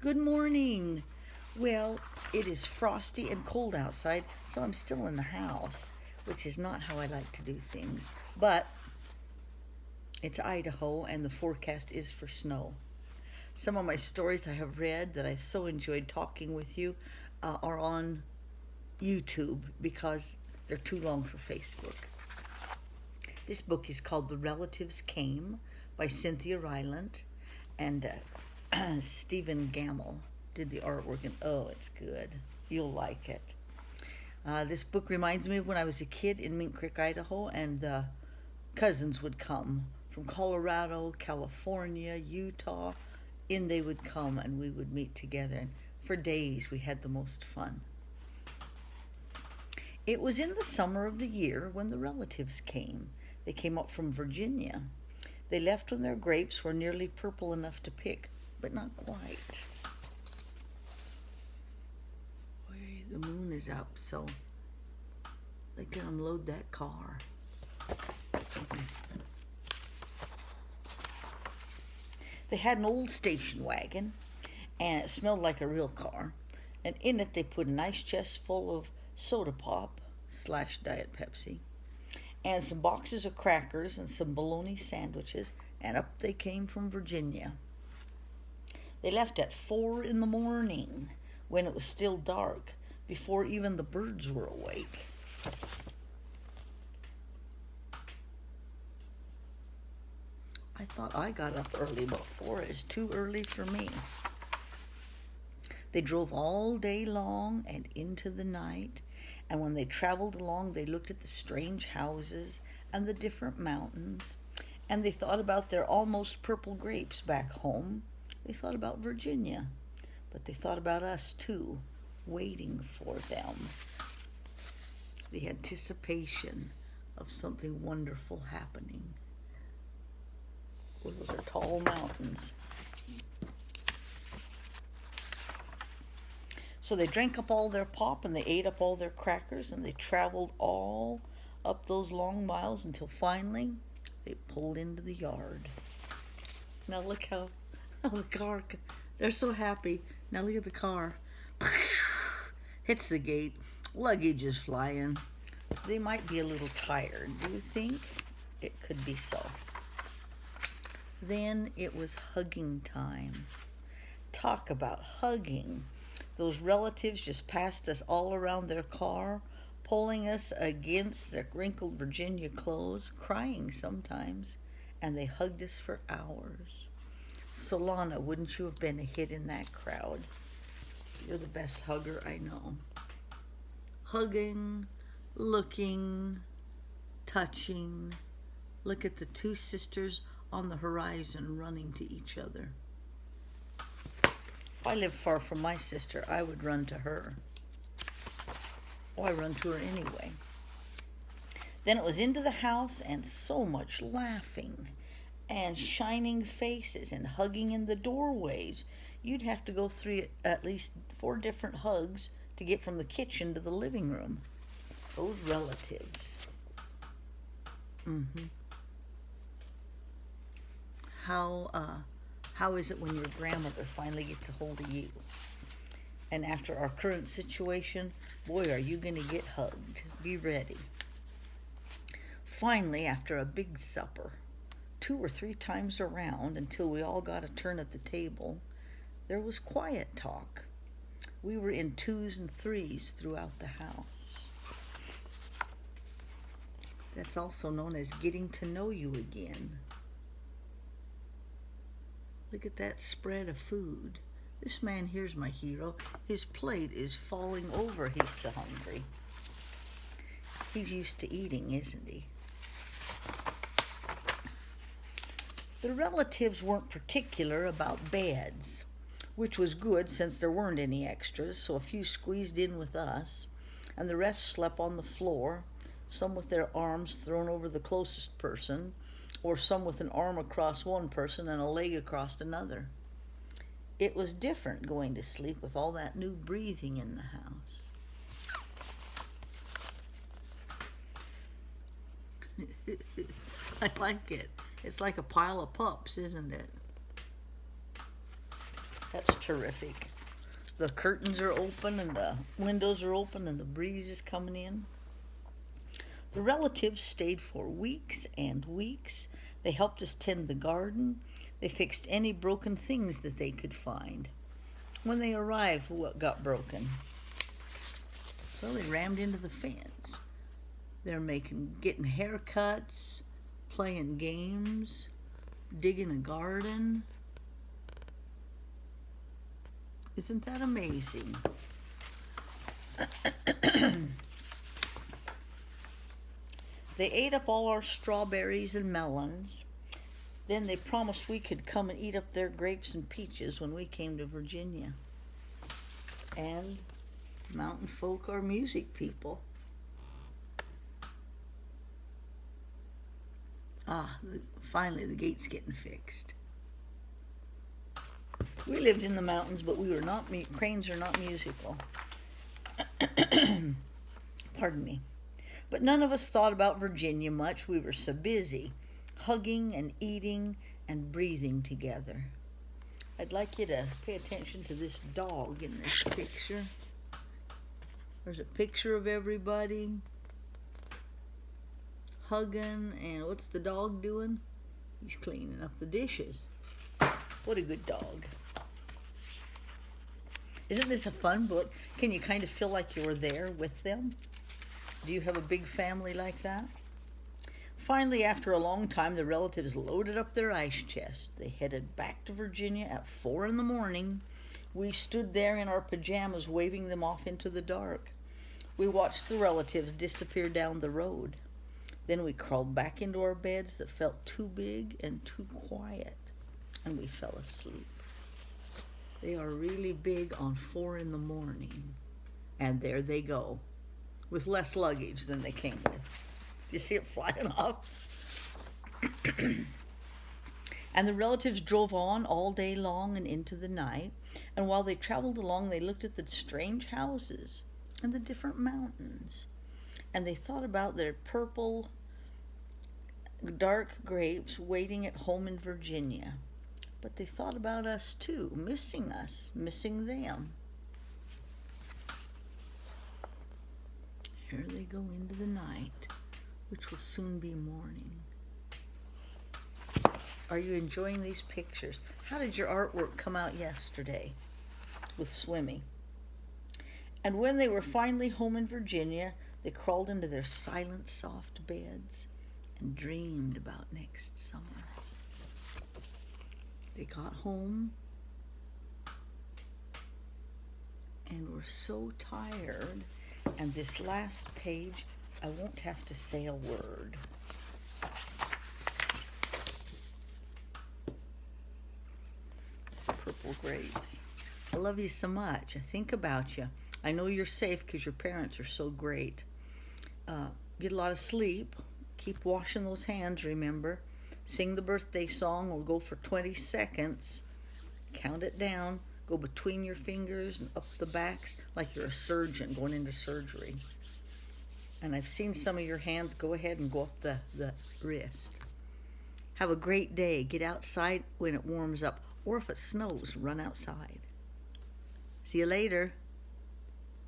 Good morning. Well, it is frosty and cold outside, so I'm still in the house, which is not how I like to do things. But it's Idaho, and the forecast is for snow. Some of my stories I have read that I so enjoyed talking with you are on YouTube because they're too long for Facebook. This book is called The Relatives Came by Cynthia Rylant, and Stephen Gamble did the artwork, and oh, it's good. You'll like it. This book reminds me of when I was a kid in Mink Creek, Idaho, and the cousins would come from Colorado, California, Utah. In they would come, and we would meet together, and for days we had the most fun. It was in the summer of the year when the relatives came. They came up from Virginia. They left when their grapes were nearly purple enough to pick, but not quite. Boy, the moon is up, so they can unload that car. They had an old station wagon, and it smelled like a real car. And in it they put a nice chest full of soda pop / Diet Pepsi, and some boxes of crackers and some bologna sandwiches, and up they came from Virginia. They left at 4 in the morning when it was still dark, before even the birds were awake. I thought I got up early, but 4 is too early for me. They drove all day long and into the night, and when they traveled along, they looked at the strange houses and the different mountains, and they thought about their almost purple grapes back home. They thought about Virginia, but they thought about us too, waiting for them. The anticipation of something wonderful happening. Those are tall mountains. So they drank up all their pop and they ate up all their crackers, and they traveled all up those long miles until finally they pulled into the yard. Now look how the car, they're so happy. Now look at the car. Hits the gate. Luggage is flying. They might be a little tired. Do you think? It could be so. Then it was hugging time. Talk about hugging. Those relatives just passed us all around their car, pulling us against their wrinkled Virginia clothes, crying sometimes, and they hugged us for hours. Solana, wouldn't you have been a hit in that crowd? You're the best hugger I know. Hugging, looking, touching. Look at the two sisters on the horizon running to each other. If I lived far from my sister, I would run to her. Oh, I run to her anyway. Then it was into the house, and so much laughing and shining faces and hugging in the doorways. You'd have to go through at least 4 different hugs to get from the kitchen to the living room. Those relatives. How is it when your grandmother finally gets a hold of you? And after our current situation, boy, are you going to get hugged. Be ready. Finally, after a big supper, 2 or 3 times around until we all got a turn at the table, there was quiet talk. We were in 2s and 3s throughout the house. That's also known as getting to know you again. Look at that spread of food. This man here's my hero. His plate is falling over. He's so hungry. He's used to eating, isn't he? The relatives weren't particular about beds, which was good since there weren't any extras, so a few squeezed in with us, and the rest slept on the floor, some with their arms thrown over the closest person, or some with an arm across one person and a leg across another. It was different going to sleep with all that new breathing in the house. I like it. It's like a pile of pups, isn't it? That's terrific. The curtains are open and the windows are open and the breeze is coming in. The relatives stayed for weeks and weeks. They helped us tend the garden. They fixed any broken things that they could find. When they arrived, what got broken? Well, they rammed into the fence. They're getting haircuts, playing games, digging a garden. Isn't that amazing? They ate up all our strawberries and melons. Then they promised we could come and eat up their grapes and peaches when we came to Virginia. And mountain folk are music people. Finally the gate's getting fixed. We lived in the mountains, but we were not, cranes are not musical. Pardon me. But none of us thought about Virginia much. We were so busy, hugging and eating and breathing together. I'd like you to pay attention to this dog in this picture. There's a picture of everybody hugging, and what's the dog doing? He's cleaning up the dishes. What a good dog. Isn't this a fun book? Can you kind of feel like you're there with them? Do you have a big family like that? Finally, after a long time, the relatives loaded up their ice chest. They headed back to Virginia at 4 in the morning. We stood there in our pajamas, waving them off into the dark. We watched the relatives disappear down the road. Then we crawled back into our beds that felt too big and too quiet, and we fell asleep. They are really big on 4 in the morning, and there they go, with less luggage than they came with. You see it flying off? And the relatives drove on all day long and into the night, and while they traveled along, they looked at the strange houses and the different mountains, and they thought about their purple, dark grapes waiting at home in Virginia. But they thought about us too, missing them. Here they go into the night, which will soon be morning. Are you enjoying these pictures? How did your artwork come out yesterday with swimming? And when they were finally home in Virginia, they crawled into their silent, soft beds and dreamed about next summer. They got home and were so tired. And this last page, I won't have to say a word. Purple grapes. I love you so much. I think about you. I know you're safe because your parents are so great. Get a lot of sleep. Keep washing those hands, remember. Sing the birthday song. We'll go for 20 seconds. Count it down. Go between your fingers and up the backs like you're a surgeon going into surgery. And I've seen some of your hands. Go ahead and go up the wrist. Have a great day. Get outside when it warms up. Or if it snows, run outside. See you later.